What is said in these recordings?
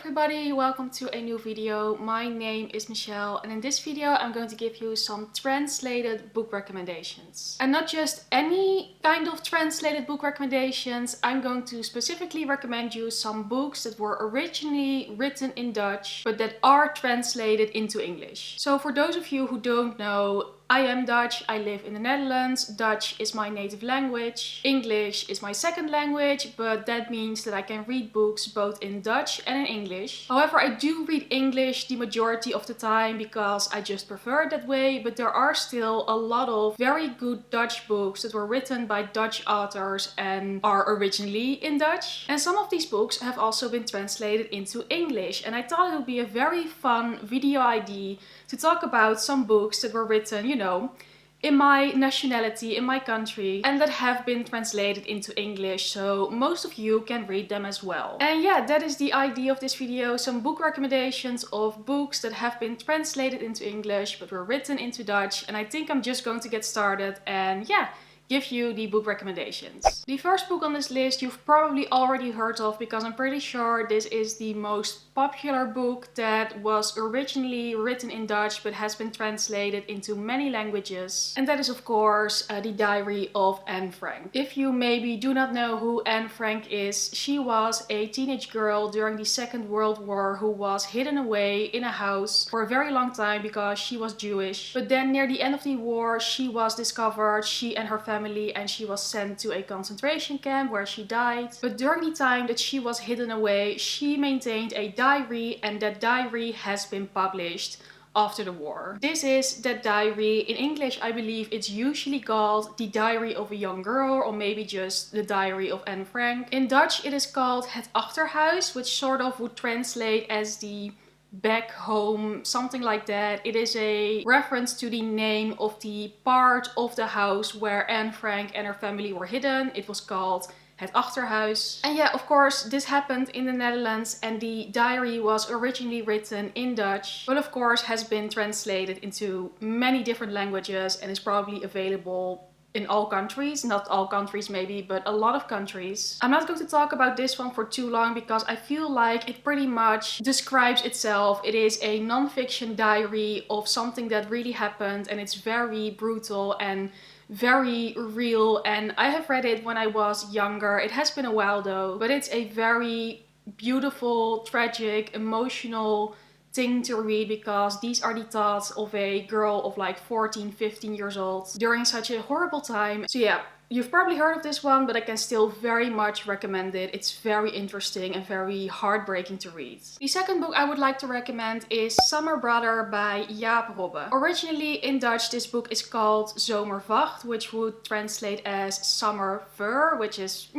everybody, welcome to a new video. My name is Michelle and in this video I'm going to give you some translated book recommendations. And not just any kind of translated book recommendations, I'm going to specifically recommend you some books that were originally written in Dutch but that are translated into English. So for those of you who don't know, I am Dutch, I live in the Netherlands. Dutch is my native language. English is my second language, but that means that I can read books both in Dutch and in English. However, I do read English the majority of the time because I just prefer it that way, but there are still a lot of very good Dutch books that were written by Dutch authors and are originally in Dutch. And some of these books have also been translated into English, and I thought it would be a very fun video idea to talk about some books that were written, in my nationality, in my country, and that have been translated into English, so most of you can read them as well. And yeah, that is the idea of this video, some book recommendations of books that have been translated into English but were written into Dutch, and I think I'm just going to get started and give you the book recommendations. The first book on this list you've probably already heard of because I'm pretty sure this is the most popular book that was originally written in Dutch but has been translated into many languages. And that is of course The Diary of Anne Frank. If you maybe do not know who Anne Frank is, she was a teenage girl during the Second World War who was hidden away in a house for a very long time because she was Jewish. But then near the end of the war she was discovered, she and her family, and she was sent to a concentration camp where she died. But during the time that she was hidden away, she maintained a diary, and that diary has been published after the war. This is that diary. In English, I believe it's usually called The Diary of a Young Girl, or maybe just The Diary of Anne Frank. In Dutch, it is called Het Achterhuis, which sort of would translate as the back home, something like that. It is a reference to the name of the part of the house where Anne Frank and her family were hidden. It was called Het Achterhuis. And yeah, of course, this happened in the Netherlands and the diary was originally written in Dutch, but of course has been translated into many different languages and is probably available in all countries. Not all countries maybe, but a lot of countries. I'm not going to talk about this one for too long because I feel like it pretty much describes itself. It is a non-fiction diary of something that really happened, and it's very brutal and very real, and I have read it when I was younger. It has been a while though, but it's a very beautiful, tragic, emotional thing to read because these are the thoughts of a girl of like 14, 15 years old during such a horrible time. So yeah, you've probably heard of this one, but I can still very much recommend it. It's very interesting and very heartbreaking to read. The second book I would like to recommend is Summer Brother by Jaap Robbe. Originally in Dutch, this book is called Zomervacht, which would translate as Summer Fur, which is,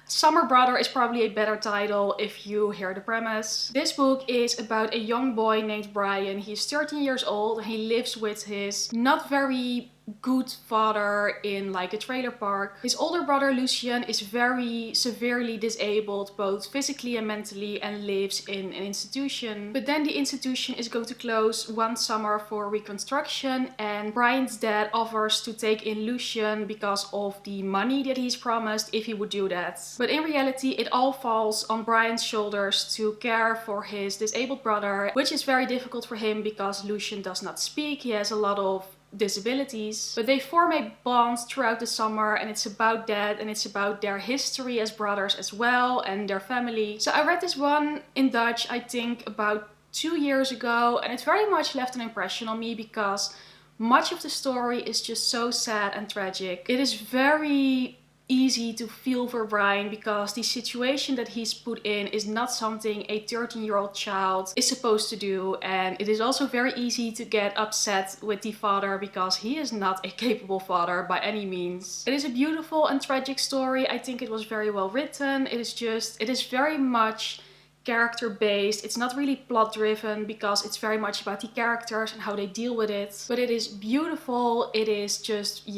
Summer Brother is probably a better title if you hear the premise. This book is about a young boy named Brian. He's 13 years old and he lives with his not very good father in like a trailer park. His older brother Lucien is very severely disabled both physically and mentally and lives in an institution. But then the institution is going to close one summer for reconstruction, and Brian's dad offers to take in Lucien because of the money that he's promised if he would do that. But in reality it all falls on Brian's shoulders to care for his disabled brother, which is very difficult for him because Lucien does not speak. He has a lot of disabilities, but they form a bond throughout the summer, and it's about that, and it's about their history as brothers as well and their family. So I read this one in Dutch I think about 2 years ago, and it very much left an impression on me because much of the story is just so sad and tragic. It is very easy to feel for Brian because the situation that he's put in is not something a 13-year-old child is supposed to do, and it is also very easy to get upset with the father because he is not a capable father by any means. It is a beautiful and tragic story. I think it was very well written. It is very much character based. It's not really plot driven because it's very much about the characters and how they deal with it, but it is beautiful. It is just,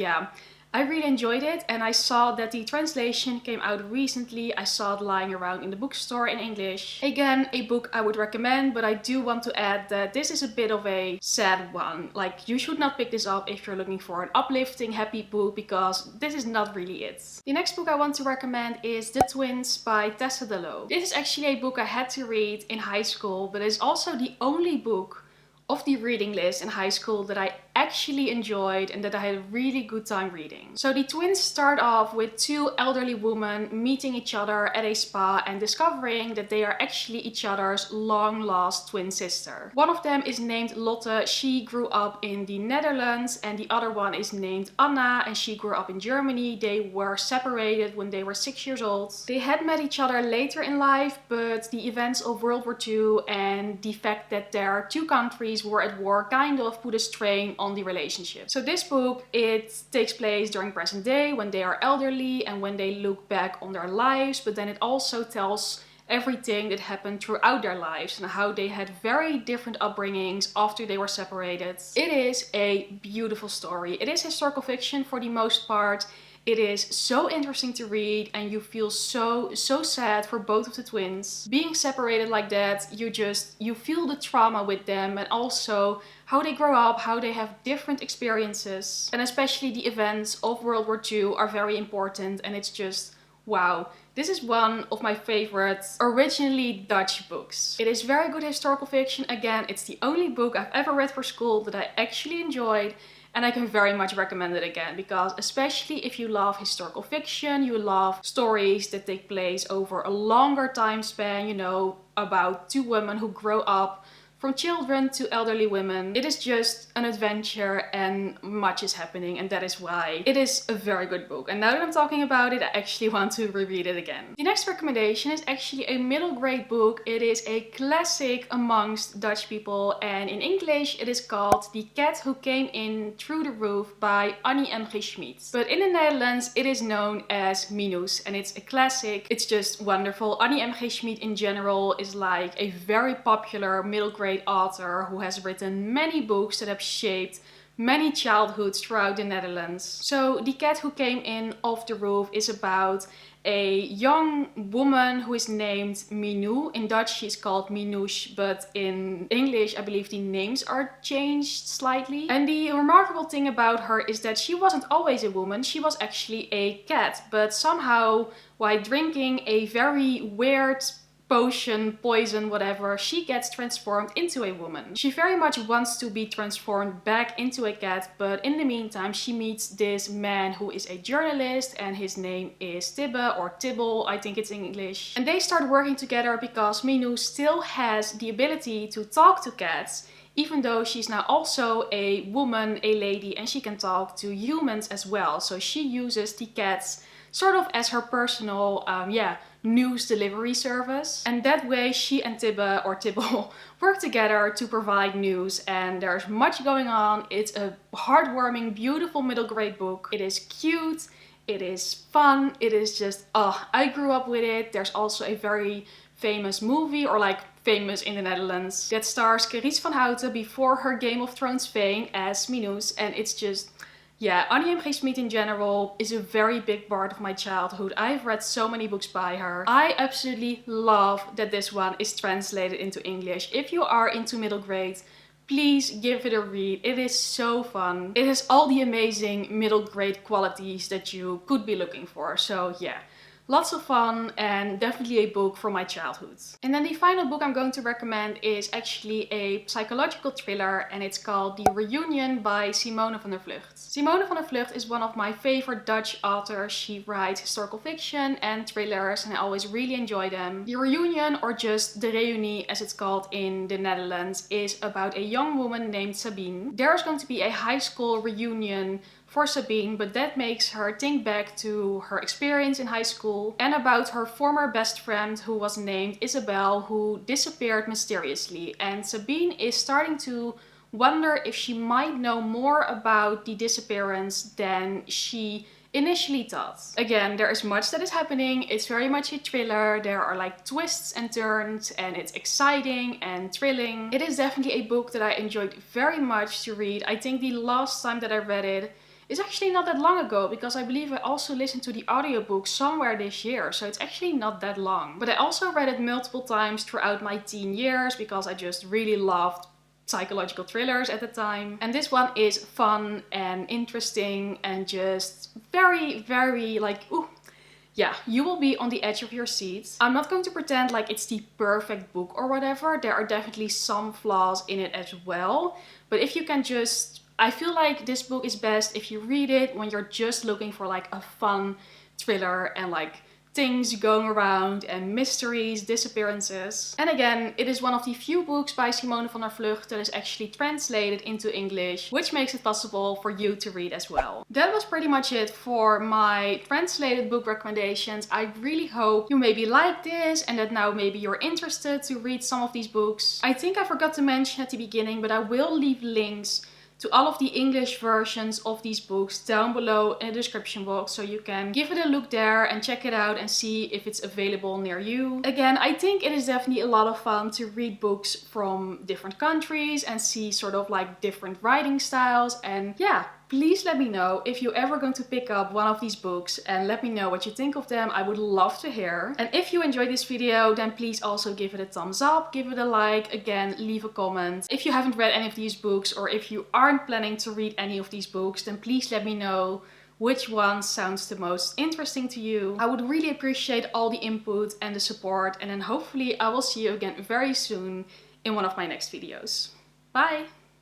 I really enjoyed it, and I saw that the translation came out recently. I saw it lying around in the bookstore in English. Again, a book I would recommend, but I do want to add that this is a bit of a sad one. Like, you should not pick this up if you're looking for an uplifting, happy book, because this is not really it. The next book I want to recommend is The Twins by Tessa Delow. This is actually a book I had to read in high school, but it's also the only book of the reading list in high school that I actually enjoyed and that I had a really good time reading. So the twins start off with two elderly women meeting each other at a spa and discovering that they are actually each other's long lost twin sister. One of them is named Lotte. She grew up in the Netherlands, and the other one is named Anna, and she grew up in Germany. They were separated when they were 6 years old. They had met each other later in life, but the events of World War II and the fact that their two countries were at war kind of put a strain on the relationship. So this book, it takes place during present day when they are elderly and when they look back on their lives, but then it also tells everything that happened throughout their lives and how they had very different upbringings after they were separated. It is a beautiful story. It is historical fiction for the most part. It is so interesting to read, and you feel so sad for both of the twins. Being separated like that, you feel the trauma with them, and also how they grow up, how they have different experiences. And especially the events of World War II are very important, and it's just, wow. This is one of my favorite originally Dutch books. It is very good historical fiction. Again, it's the only book I've ever read for school that I actually enjoyed. And I can very much recommend it again, because especially if you love historical fiction, you love stories that take place over a longer time span, you know, about two women who grow up from children to elderly women. It is just an adventure and much is happening, and that is why it is a very good book. And now that I'm talking about it, I actually want to reread it again. The next recommendation is actually a middle grade book. It is a classic amongst Dutch people, and in English it is called The Cat Who Came In Through the Roof by Annie M. G. Schmid. But in the Netherlands it is known as Minus, and it's a classic. It's just wonderful. Annie M. G. Schmid in general is like a very popular middle grade author who has written many books that have shaped many childhoods throughout the Netherlands. So The Cat Who Came In Off the Roof is about a young woman who is named Minou. In Dutch she's called Minouche, but in English I believe the names are changed slightly. And the remarkable thing about her is that she wasn't always a woman, she was actually a cat. But somehow, while drinking a very weird poison, whatever, she gets transformed into a woman. She very much wants to be transformed back into a cat, but in the meantime she meets this man who is a journalist, and his name is Tibbe, or Tibble, I think it's in English. And they start working together because Minou still has the ability to talk to cats, even though she's now also a woman, a lady, and she can talk to humans as well. So she uses the cats sort of as her personal, news delivery service. And that way she and Tibbe, or Tibble, work together to provide news, and there's much going on. It's a heartwarming, beautiful middle grade book. It is cute, it is fun, it is just, I grew up with it. There's also a very famous movie, or like famous in the Netherlands, that stars Carice van Houten before her Game of Thrones fame as Minus, and it's just, yeah, Annie M. G. Schmid in general is a very big part of my childhood. I've read so many books by her. I absolutely love that this one is translated into English. If you are into middle grade, please give it a read. It is so fun. It has all the amazing middle grade qualities that you could be looking for. So yeah, lots of fun, and definitely a book from my childhood. And then the final book I'm going to recommend is actually a psychological thriller, and it's called The Reunion by Simone van der Vlugt. Simone van der Vlugt is one of my favorite Dutch authors. She writes historical fiction and thrillers, and I always really enjoy them. The Reunion, or just De Reunie as it's called in the Netherlands, is about a young woman named Sabine. There's going to be a high school reunion for Sabine, but that makes her think back to her experience in high school and about her former best friend who was named Isabel, who disappeared mysteriously. And Sabine is starting to wonder if she might know more about the disappearance than she initially thought. Again, there is much that is happening. It's very much a thriller. There are like twists and turns, and it's exciting and thrilling. It is definitely a book that I enjoyed very much to read. I think the last time that I read it, It's actually not that long ago, because I believe I also listened to the audiobook somewhere this year, so it's actually not that long. But I also read it multiple times throughout my teen years because I just really loved psychological thrillers at the time. And this one is fun and interesting and just very, very like, ooh, yeah, you will be on the edge of your seat. I'm not going to pretend like it's the perfect book or whatever. There are definitely some flaws in it as well. But if you can just, I feel like this book is best if you read it when you're just looking for like a fun thriller and like things going around and mysteries, disappearances. And again, it is one of the few books by Simone van der Vlugt that is actually translated into English, which makes it possible for you to read as well. That was pretty much it for my translated book recommendations. I really hope you maybe like this and that now maybe you're interested to read some of these books. I think I forgot to mention at the beginning, but I will leave links to all of the English versions of these books down below in the description box, so you can give it a look there and check it out and see if it's available near you. Again, I think it is definitely a lot of fun to read books from different countries and see sort of like different writing styles. And yeah, please let me know if you're ever going to pick up one of these books and let me know what you think of them. I would love to hear. And if you enjoyed this video, then please also give it a thumbs up, give it a like, again, leave a comment. If you haven't read any of these books, or if you aren't planning to read any of these books, then please let me know which one sounds the most interesting to you. I would really appreciate all the input and the support, and then hopefully I will see you again very soon in one of my next videos. Bye!